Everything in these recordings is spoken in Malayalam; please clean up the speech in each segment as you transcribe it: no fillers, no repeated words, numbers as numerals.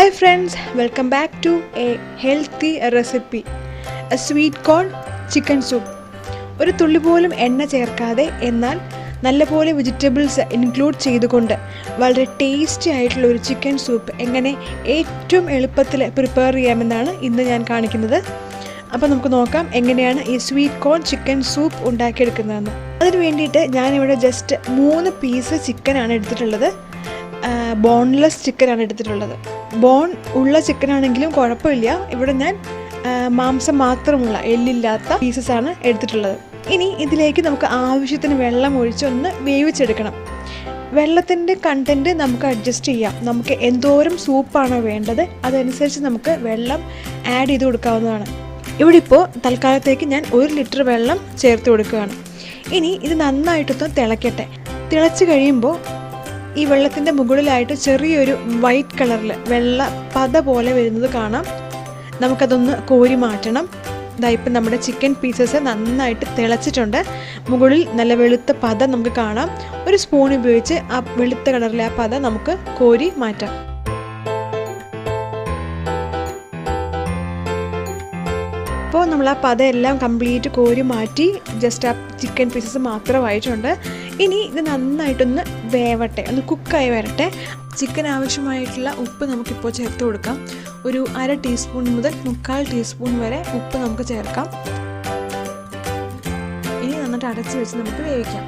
Hi friends, welcome back to a healthy recipe, a sweet corn chicken soup. ഒരു തുള്ളി പോലും എണ്ണ ചേർക്കാതെ എന്നാൽ നല്ലപോലെ വെജിറ്റബിൾസ് ഇൻക്ലൂഡ് ചെയ്തുകൊണ്ട് വളരെ ടേസ്റ്റി ആയിട്ടുള്ള ഒരു ചിക്കൻ സൂപ്പ് എങ്ങനെ ഏറ്റവും എളുപ്പത്തിൽ പ്രിപ്പയർ ചെയ്യാമെന്നാണ് ഇന്ന് ഞാൻ കാണിക്കുന്നത്. അപ്പോൾ നമുക്ക് നോക്കാം എങ്ങനെയാണ് ഈ സ്വീറ്റ് കോൺ ചിക്കൻ സൂപ്പ് ഉണ്ടാക്കിയെടുക്കുന്നതെന്ന്. അതിന് വേണ്ടിയിട്ട് ഞാനിവിടെ ജസ്റ്റ് 3 പീസ് ചിക്കനാണ് എടുത്തിട്ടുള്ളത്. ബോൺലെസ് ചിക്കനാണ് എടുത്തിട്ടുള്ളത്. ബോൺ ഉള്ള ചിക്കനാണെങ്കിലും കുഴപ്പമില്ല. ഇവിടെ ഞാൻ മാംസം മാത്രമുള്ള എല്ലില്ലാത്ത പീസസാണ് എടുത്തിട്ടുള്ളത്. ഇനി ഇതിലേക്ക് നമുക്ക് ആവശ്യത്തിന് വെള്ളം ഒഴിച്ച് ഒന്ന് വേവിച്ചെടുക്കണം. വെള്ളത്തിൻ്റെ കണ്ടൻറ്റ് നമുക്ക് അഡ്ജസ്റ്റ് ചെയ്യാം. നമുക്ക് എന്തോരം സൂപ്പാണോ വേണ്ടത് അതനുസരിച്ച് നമുക്ക് വെള്ളം ആഡ് ചെയ്ത് കൊടുക്കാവുന്നതാണ്. ഇവിടെ ഇപ്പോൾ തൽക്കാലത്തേക്ക് ഞാൻ 1 ലിറ്റർ വെള്ളം ചേർത്ത് കൊടുക്കുകയാണ്. ഇനി ഇത് നന്നായിട്ടൊന്ന് തിളയ്ക്കട്ടെ. തിളച്ച് കഴിയുമ്പോൾ ഈ വെള്ളത്തിൻ്റെ മുകളിലായിട്ട് ചെറിയൊരു വൈറ്റ് കളറിൽ വെള്ള പത പോലെ വരുന്നത് കാണാം. നമുക്കതൊന്ന് കോരി മാറ്റണം. ഇപ്പം നമ്മുടെ ചിക്കൻ പീസസ് നന്നായിട്ട് തിളച്ചിട്ടുണ്ട്. മുകളിൽ നല്ല വെളുത്ത പത നമുക്ക് കാണാം. ഒരു സ്പൂൺ ഉപയോഗിച്ച് ആ വെളുത്ത കളറിലെ ആ പത നമുക്ക് കോരി മാറ്റാം. അപ്പോൾ നമ്മൾ ആ പത എല്ലാം കംപ്ലീറ്റ് കോരി മാറ്റി ജസ്റ്റ് ആ ചിക്കൻ പീസസ് മാത്രമായിട്ടുണ്ട്. ഇനി ഇത് നന്നായിട്ടൊന്ന് വേവട്ടെ, ഒന്ന് കുക്കായി വരട്ടെ. ചിക്കൻ ആവശ്യമായിട്ടുള്ള ഉപ്പ് നമുക്കിപ്പോൾ ചേർത്ത് കൊടുക്കാം. ഒരു 1/2 ടീസ്പൂൺ മുതൽ 1/4 ടീസ്പൂൺ വരെ ഉപ്പ് നമുക്ക് ചേർക്കാം. ഇനി നന്നായിട്ട് അടച്ച് വെച്ച് നമുക്ക് വേവിക്കാം.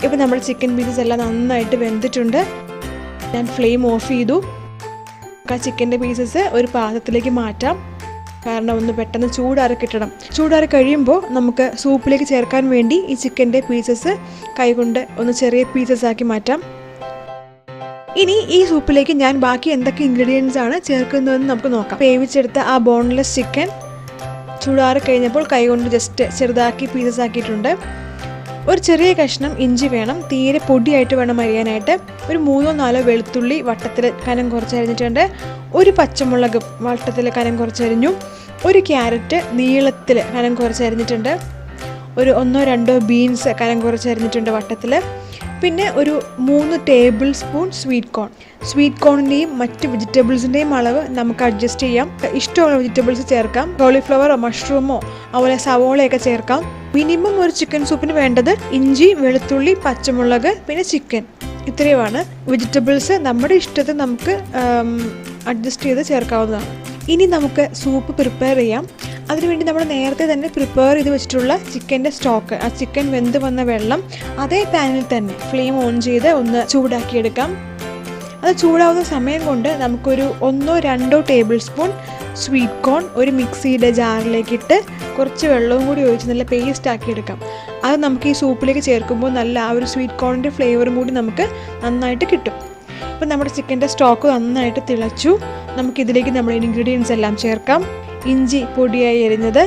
ഇപ്പോൾ നമ്മുടെ ചിക്കൻ പീസസ് എല്ലാം നന്നായിട്ട് വെന്തിട്ടുണ്ട്. ഞാൻ ഫ്ലെയിം ഓഫ് ചെയ്തു. ആ ചിക്കൻ്റെ പീസസ് ഒരു പാത്രത്തിലേക്ക് മാറ്റാം. കാരണം ഒന്ന് പെട്ടെന്ന് ചൂടാറി കിട്ടണം. ചൂടാറി കഴിയുമ്പോൾ നമുക്ക് സൂപ്പിലേക്ക് ചേർക്കാൻ വേണ്ടി ഈ ചിക്കൻ്റെ പീസസ് കൈകൊണ്ട് ഒന്ന് ചെറിയ പീസസ് ആക്കി മാറ്റാം. ഇനി ഈ സൂപ്പിലേക്ക് ഞാൻ ബാക്കി എന്തൊക്കെ ഇൻഗ്രീഡിയൻസ് ആണ് ചേർക്കുന്നതെന്ന് നമുക്ക് നോക്കാം. വേവിച്ചെടുത്ത ആ ബോൺലെസ് ചിക്കൻ ചൂടാറി കഴിഞ്ഞപ്പോൾ കൈകൊണ്ട് ജസ്റ്റ് ചെറുതാക്കി പീസസ് ആക്കിയിട്ടുണ്ട്. ഒരു ചെറിയ കഷ്ണം ഇഞ്ചി വേണം, തീരെ പൊടിയായിട്ട് വേണം അരിയാനായിട്ട്. ഒരു 3-4 വെളുത്തുള്ളി വട്ടത്തിൽ കനം കുറച്ചരിഞ്ഞിട്ടുണ്ട്. ഒരു പച്ചമുളക് വട്ടത്തിൽ കനം കുറച്ചരിഞ്ഞു. ഒരു ക്യാരറ്റ് നീളത്തിൽ കനം കുറച്ചരിഞ്ഞിട്ടുണ്ട്. ഒരു 1-2 ബീൻസ് കനം കുറച്ചരിഞ്ഞിട്ടുണ്ട് വട്ടത്തിൽ. പിന്നെ ഒരു 3 ടേബിൾ സ്പൂൺ സ്വീറ്റ് കോണിൻ്റെയും മറ്റ് വെജിറ്റബിൾസിൻ്റെയും അളവ് നമുക്ക് അഡ്ജസ്റ്റ് ചെയ്യാം. ഇഷ്ടമുള്ള വെജിറ്റബിൾസ് ചേർക്കാം. കോളിഫ്ലവറോ മഷ്റൂമോ അതുപോലെ സവോളയൊക്കെ ചേർക്കാം. മിനിമം ഒരു ചിക്കൻ സൂപ്പിന് വേണ്ടത് ഇഞ്ചി, വെളുത്തുള്ളി, പച്ചമുളക്, പിന്നെ ചിക്കൻ. ഇത്രയുമാണ്. വെജിറ്റബിൾസ് നമ്മുടെ ഇഷ്ടത്തിന് നമുക്ക് അഡ്ജസ്റ്റ് ചെയ്ത് ചേർക്കാവുന്നതാണ്. ഇനി നമുക്ക് സൂപ്പ് പ്രിപ്പയർ ചെയ്യാം. അതിനുവേണ്ടി നമ്മൾ നേരത്തെ തന്നെ പ്രിപ്പയർ ചെയ്ത് വെച്ചിട്ടുള്ള ചിക്കൻ്റെ സ്റ്റോക്ക്, ആ ചിക്കൻ വെന്ത് വന്ന വെള്ളം അതേ പാനിൽ തന്നെ ഫ്ലെയിം ഓൺ ചെയ്ത് ഒന്ന് ചൂടാക്കിയെടുക്കാം. അത് ചൂടാവുന്ന സമയം കൊണ്ട് നമുക്കൊരു 1-2 ടേബിൾ സ്പൂൺ സ്വീറ്റ് കോൺ ഒരു മിക്സിയുടെ ജാറിലേക്കിട്ട് കുറച്ച് വെള്ളവും കൂടി ഒഴിച്ച് നല്ല പേസ്റ്റ് ആക്കി എടുക്കാം. അത് നമുക്ക് ഈ സൂപ്പിലേക്ക് ചേർക്കുമ്പോൾ നല്ല ആ ഒരു സ്വീറ്റ് കോണിൻ്റെ ഫ്ലേവറും കൂടി നമുക്ക് നന്നായിട്ട് കിട്ടും. ഇപ്പം നമ്മുടെ ചിക്കൻ്റെ സ്റ്റോക്ക് നന്നായിട്ട് തിളച്ചു. നമുക്കിതിലേക്ക് നമ്മുടെ ഇൻഗ്രീഡിയൻസ് എല്ലാം ചേർക്കാം. ഇഞ്ചി പൊടിയായി അരിഞ്ഞത്,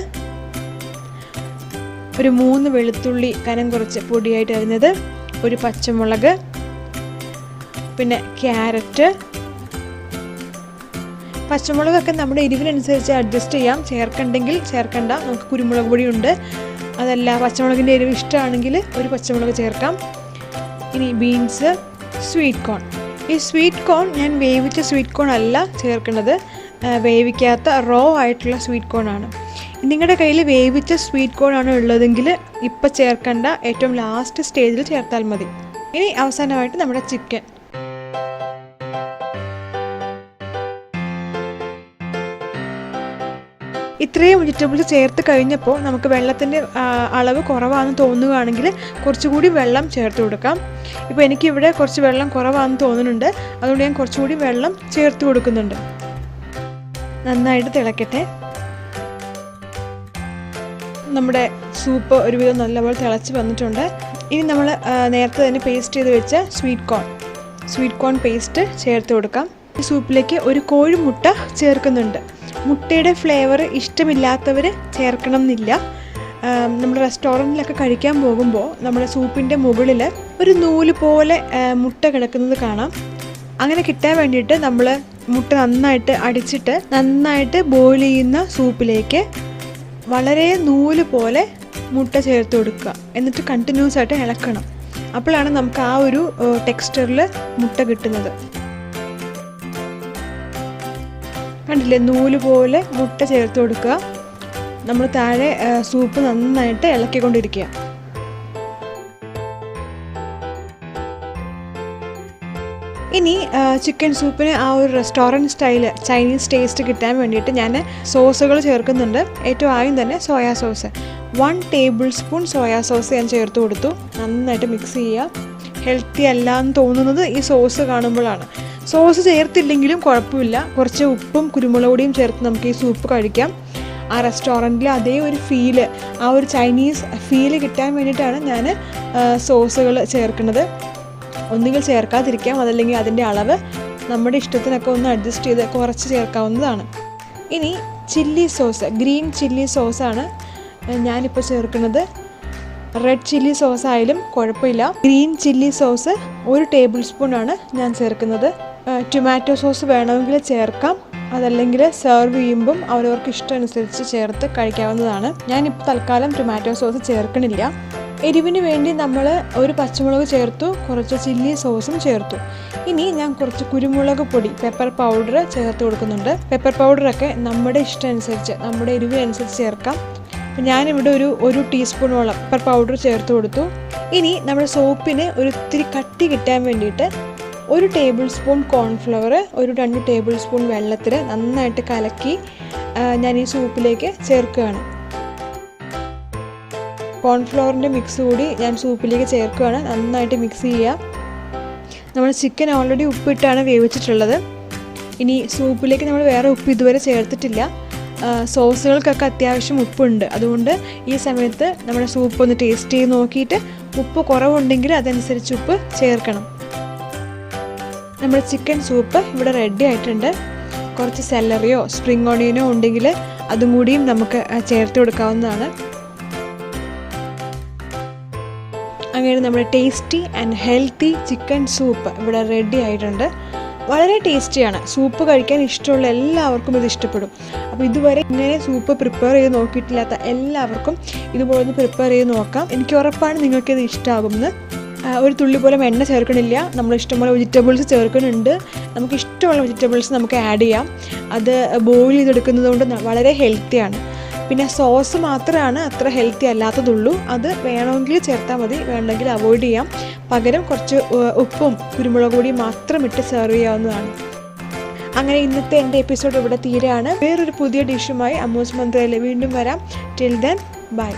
ഒരു 3 വെളുത്തുള്ളി കനം കുറച്ച് പൊടിയായിട്ട് അരിഞ്ഞത്, ഒരു പച്ചമുളക്, പിന്നെ ക്യാരറ്റ്. പച്ചമുളകൊക്കെ നമ്മുടെ എരിവിനനുസരിച്ച് അഡ്ജസ്റ്റ് ചെയ്യാം. ചേർക്കണ്ടെങ്കിൽ ചേർക്കണ്ട. നമുക്ക് കുരുമുളക് പൊടിയുണ്ട്. അതല്ല പച്ചമുളകിൻ്റെ എരിവ് ഇഷ്ടമാണെങ്കിൽ ഒരു പച്ചമുളക് ചേർക്കാം. ഇനി ബീൻസ്, സ്വീറ്റ് കോൺ. ഈ സ്വീറ്റ് കോൺ ഞാൻ വേവിച്ച സ്വീറ്റ് കോൺ അല്ല ചേർക്കുന്നത്, വേവിക്കാത്ത റോ ആയിട്ടുള്ള സ്വീറ്റ് കോൺ ആണ്. നിങ്ങളുടെ കയ്യിൽ വേവിച്ച സ്വീറ്റ് കോൺ ആണ് ഉള്ളതെങ്കിൽ ഇപ്പം ചേർക്കണ്ട, ഏറ്റവും ലാസ്റ്റ് സ്റ്റേജിൽ ചേർത്താൽ മതി. ഇനി അവസാനമായിട്ട് നമ്മുടെ ചിക്കൻ. ഇത്രയും വെജിറ്റബിൾസ് ചേർത്ത് കഴിഞ്ഞപ്പോൾ നമുക്ക് വെള്ളത്തിൻ്റെ അളവ് കുറവാണെന്ന് തോന്നുകയാണെങ്കിൽ കുറച്ചുകൂടി വെള്ളം ചേർത്ത് കൊടുക്കാം. ഇപ്പോൾ എനിക്കിവിടെ കുറച്ച് വെള്ളം കുറവാണെന്ന് തോന്നുന്നുണ്ട്. അതുകൊണ്ട് ഞാൻ കുറച്ചുകൂടി വെള്ളം ചേർത്ത് കൊടുക്കുന്നുണ്ട്. നന്നായിട്ട് തിളക്കട്ടെ. നമ്മുടെ സൂപ്പ് ഒരുവിധം നല്ലപോലെ തിളച്ച് വന്നിട്ടുണ്ട്. ഇനി നമ്മൾ നേരത്തെ തന്നെ പേസ്റ്റ് ചെയ്ത് വെച്ച സ്വീറ്റ് കോൺ പേസ്റ്റ് ചേർത്ത് കൊടുക്കാം. ഈ സൂപ്പിലേക്ക് ഒരു കോഴിമുട്ട ചേർക്കുന്നുണ്ട്. മുട്ടയുടെ ഫ്ലേവർ ഇഷ്ടമില്ലാത്തവർ ചേർക്കണം എന്നില്ല. നമ്മൾ റെസ്റ്റോറൻറ്റിലൊക്കെ കഴിക്കാൻ പോകുമ്പോൾ നമ്മുടെ സൂപ്പിൻ്റെ മുകളിൽ ഒരു നൂല് പോലെ മുട്ട കിടക്കുന്നത് കാണാം. അങ്ങനെ കിട്ടാൻ വേണ്ടിയിട്ട് നമ്മൾ മുട്ട നന്നായിട്ട് അടിച്ചിട്ട് നന്നായിട്ട് ബോയിൽ ചെയ്യുന്ന സൂപ്പിലേക്ക് വളരെ നൂല് പോലെ മുട്ട ചേർത്ത് കൊടുക്കുക. എന്നിട്ട് കണ്ടിന്യൂസ് ആയിട്ട് ഇളക്കണം. അപ്പോഴാണ് നമുക്ക് ആ ഒരു ടെക്സ്ചറിൽ മുട്ട കിട്ടുന്നത്. കണ്ടില്ലേ, നൂല് പോലെ മുട്ട ചേർത്ത് കൊടുക്കുക. നമ്മൾ താഴെ സൂപ്പ് നന്നായിട്ട് ഇളക്കിക്കൊണ്ടിരിക്കുക. ഇനി ചിക്കൻ സൂപ്പിന് ആ ഒരു റെസ്റ്റോറൻറ്റ് സ്റ്റൈല് ചൈനീസ് ടേസ്റ്റ് കിട്ടാൻ വേണ്ടിയിട്ട് ഞാൻ സോസുകൾ ചേർക്കുന്നുണ്ട്. ഏറ്റവും ആദ്യം തന്നെ soya sauce 1 table spoon soya sauce ഞാൻ ചേർത്ത് കൊടുത്തു. നന്നായിട്ട് മിക്സ് ചെയ്യുക. ഹെൽത്തി അല്ല എന്ന് തോന്നുന്നത് ഈ സോസ് കാണുമ്പോഴാണ്. സോസ് ചേർത്തില്ലെങ്കിലും കുഴപ്പമില്ല, കുറച്ച് ഉപ്പും കുരുമുളക് പൊടിയും ചേർത്ത് നമുക്ക് ഈ സൂപ്പ് കഴിക്കാം. ആ റെസ്റ്റോറൻറ്റിൽ അതേ ഒരു ഫീല്, ആ ഒരു ചൈനീസ് ഫീല് കിട്ടാൻ വേണ്ടിയിട്ടാണ് ഞാൻ സോസുകൾ ചേർക്കുന്നത്. ഒന്നുകിൽ ചേർക്കാതിരിക്കാം, അതല്ലെങ്കിൽ അതിൻ്റെ അളവ് നമ്മുടെ ഇഷ്ടത്തിനൊക്കെ ഒന്ന് അഡ്ജസ്റ്റ് ചെയ്ത് കുറച്ച് ചേർക്കാവുന്നതാണ്. ഇനി ചില്ലി സോസ്, ഗ്രീൻ ചില്ലി സോസാണ് ഞാനിപ്പോൾ ചേർക്കുന്നത്. റെഡ് ചില്ലി സോസ് ആയാലും കുഴപ്പമില്ല. ഗ്രീൻ ചില്ലി സോസ് 1 ടേബിൾ സ്പൂണാണ് ഞാൻ ചേർക്കുന്നത്. ടൊമാറ്റോ സോസ് വേണമെങ്കിൽ ചേർക്കാം, അതല്ലെങ്കിൽ സെർവ് ചെയ്യുമ്പം അവരവർക്ക് ഇഷ്ടമനുസരിച്ച് ചേർത്ത് കഴിക്കാവുന്നതാണ്. ഞാനിപ്പോൾ തൽക്കാലം ടൊമാറ്റോ സോസ് ചേർക്കണില്ല. എരിവിന് വേണ്ടി നമ്മൾ 1 പച്ചമുളക് ചേർത്തു, കുറച്ച് ചില്ലി സോസും ചേർത്തു. ഇനി ഞാൻ കുറച്ച് കുരുമുളക് പൊടി, പെപ്പർ പൗഡർ ചേർത്ത് കൊടുക്കുന്നുണ്ട്. പെപ്പർ പൗഡറൊക്കെ നമ്മുടെ ഇഷ്ടമനുസരിച്ച്, നമ്മുടെ എരിവിനനുസരിച്ച് ചേർക്കാം. ഞാനിവിടെ ഒരു ടീസ്പൂണോളം പെപ്പർ പൗഡർ ചേർത്ത് കൊടുത്തു. ഇനി നമ്മുടെ സോപ്പിന് ഒരിത്തിരി കട്ടി കിട്ടാൻ വേണ്ടിയിട്ട് 1 table spoon cornflour 2 table spoon വെള്ളത്തിൽ നന്നായിട്ട് കലക്കി ഞാൻ ഈ സൂപ്പിലേക്ക് ചേർക്കുകയാണ്. കോൺഫ്ലവറിൻ്റെ മിക്സ് കൂടി ഞാൻ സൂപ്പിലേക്ക് ചേർക്കുകയാണ്. നന്നായിട്ട് മിക്സ് ചെയ്യുക. നമ്മൾ ചിക്കൻ ഓൾറെഡി ഉപ്പിട്ടാണ് വേവിച്ചിട്ടുള്ളത്. ഇനി സൂപ്പിലേക്ക് നമ്മൾ വേറെ ഉപ്പ് ഇതുവരെ ചേർത്തിട്ടില്ല. സോസുകൾക്കൊക്കെ അത്യാവശ്യം ഉപ്പുണ്ട്. അതുകൊണ്ട് ഈ സമയത്ത് നമ്മുടെ സൂപ്പ് ഒന്ന് ടേസ്റ്റ് ചെയ്ത് നോക്കിയിട്ട് ഉപ്പ് കുറവുണ്ടെങ്കിൽ അതനുസരിച്ച് ഉപ്പ് ചേർക്കണം. നമ്മുടെ ചിക്കൻ സൂപ്പ് ഇവിടെ റെഡി ആയിട്ടുണ്ട്. കുറച്ച് സെല്ലറിയോ സ്പ്രിംഗ് ഓണിയനോ ഉണ്ടെങ്കിൽ അതും കൂടിയും നമുക്ക് ചേർത്ത് കൊടുക്കാവുന്നതാണ്. അങ്ങനെ നമ്മുടെ tasty and healthy chicken soup ഇവിടെ റെഡി ആയിട്ടുണ്ട്. വളരെ ടേസ്റ്റിയാണ്. സൂപ്പ് കഴിക്കാൻ ഇഷ്ടമുള്ള എല്ലാവർക്കും ഇത് ഇഷ്ടപ്പെടും. അപ്പോൾ ഇതുവരെ ഇങ്ങനെ സൂപ്പ് പ്രിപ്പയർ ചെയ്ത് നോക്കിയിട്ടില്ലാത്ത എല്ലാവർക്കും ഇതുപോലെ ഒന്ന് പ്രിപ്പയർ ചെയ്ത് നോക്കാം. എനിക്ക് ഉറപ്പാണ് നിങ്ങൾക്കിത് ഇഷ്ടമാകുമെന്ന്. ഒരു തുള്ളി പോലും എണ്ണ ചേർക്കണില്ല. നമ്മൾ ഇഷ്ടംപോലെ വെജിറ്റബിൾസ് ചേർക്കുന്നുണ്ട്. നമുക്ക് ഇഷ്ടമുള്ള വെജിറ്റബിൾസ് നമുക്ക് ആഡ് ചെയ്യാം. അത് ബോയിൽ ചെയ്തെടുക്കുന്നത് കൊണ്ട് വളരെ ഹെൽത്തിയാണ്. പിന്നെ സോസ് മാത്രമാണ് അത്ര ഹെൽത്തി അല്ലാത്തതുള്ളൂ. അത് വേണമെങ്കിൽ ചേർത്താൽ മതി, വേണമെങ്കിൽ അവോയ്ഡ് ചെയ്യാം. പകരം കുറച്ച് ഉപ്പും കുരുമുളക് പൊടിയും മാത്രം ഇട്ട് സെർവ് ചെയ്യാവുന്നതാണ്. അങ്ങനെ ഇന്നത്തെ എൻ്റെ എപ്പിസോഡ് ഇവിടെ തീരെയാണ്. വേറൊരു പുതിയ ഡിഷുമായി അമ്മൂസ് മന്ത്രയിൽ വീണ്ടും വരാം. Till then bye.